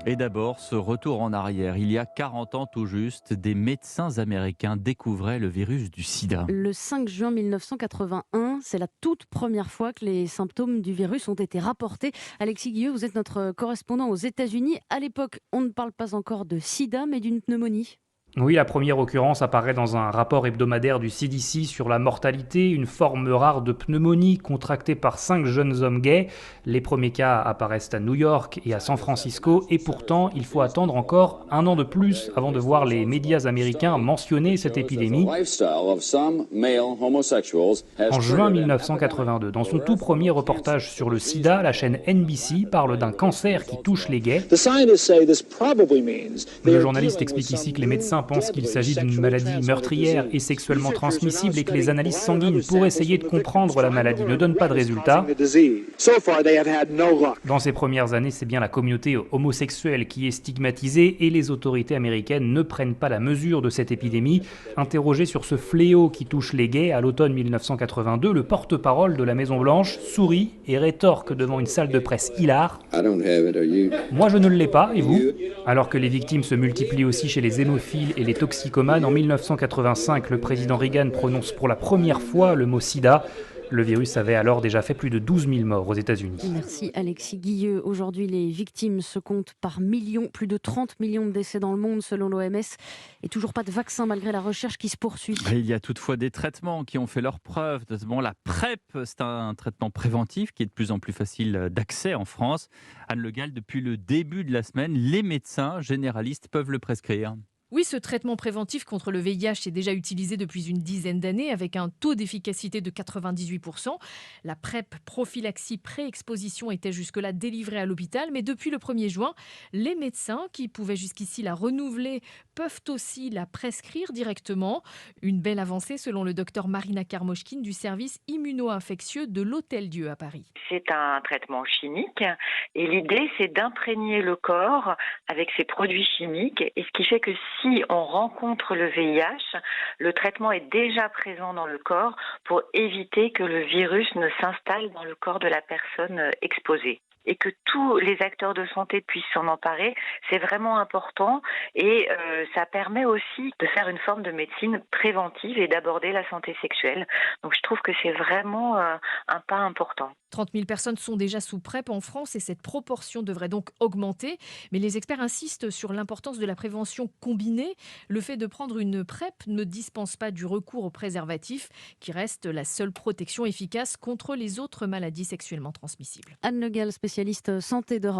Et d'abord, ce retour en arrière. Il y a 40 ans tout juste, des médecins américains découvraient le virus du sida. Le 5 juin 1981, c'est la toute première fois que les symptômes du virus ont été rapportés. Alexis Guilleux, vous êtes notre correspondant aux États-Unis. À l'époque, on ne parle pas encore de sida, mais d'une pneumonie. Oui, la première occurrence apparaît dans un rapport hebdomadaire du CDC sur la mortalité, une forme rare de pneumonie contractée par 5 jeunes hommes gays. Les premiers cas apparaissent à New York et à San Francisco, et pourtant, il faut attendre encore un an de plus avant de voir les médias américains mentionner cette épidémie. En juin 1982, dans son tout premier reportage sur le sida, la chaîne NBC parle d'un cancer qui touche les gays. Le journaliste explique ici que les médecins pensent qu'il s'agit d'une maladie meurtrière et sexuellement transmissible et que les analyses sanguines pour essayer de comprendre la maladie ne donnent pas de résultats. Dans ces premières années, c'est bien la communauté homosexuelle qui est stigmatisée et les autorités américaines ne prennent pas la mesure de cette épidémie. Interrogé sur ce fléau qui touche les gays à l'automne 1982, le porte-parole de la Maison-Blanche sourit et rétorque devant une salle de presse hilar. Moi je ne l'ai pas, et vous ? Alors que les victimes se multiplient aussi chez les hémophiles et les toxicomanes, en 1985, le président Reagan prononce pour la première fois le mot sida. Le virus avait alors déjà fait plus de 12 000 morts aux États-Unis. Merci Alexis Guilleux. Aujourd'hui, les victimes se comptent par millions, plus de 30 millions de décès dans le monde selon l'OMS. Et toujours pas de vaccin malgré la recherche qui se poursuit. Il y a toutefois des traitements qui ont fait leurs preuves. Notamment la PrEP, c'est un traitement préventif qui est de plus en plus facile d'accès en France. Anne Le Gall, depuis le début de la semaine, les médecins généralistes peuvent le prescrire. Oui, ce traitement préventif contre le VIH est déjà utilisé depuis une dizaine d'années avec un taux d'efficacité de 98%. La PrEP, prophylaxie pré-exposition, était jusque-là délivrée à l'hôpital, mais depuis le 1er juin, les médecins qui pouvaient jusqu'ici la renouveler peuvent aussi la prescrire directement. Une belle avancée selon le docteur Marina Karmoshkin du service immuno-infectieux de l'Hôtel-Dieu à Paris. C'est un traitement chimique et l'idée c'est d'imprégner le corps avec ces produits chimiques, et ce qui fait que si on rencontre le VIH, le traitement est déjà présent dans le corps pour éviter que le virus ne s'installe dans le corps de la personne exposée. Et que tous les acteurs de santé puissent s'en emparer, c'est vraiment important, et ça permet aussi de faire une forme de médecine préventive et d'aborder la santé sexuelle. Donc je trouve que c'est vraiment un pas important. 30 000 personnes sont déjà sous PrEP en France et cette proportion devrait donc augmenter. Mais les experts insistent sur l'importance de la prévention combinée. Le fait de prendre une PrEP ne dispense pas du recours au préservatif, qui reste la seule protection efficace contre les autres maladies sexuellement transmissibles. Anne Le Gall, spécialiste santé d'Europe.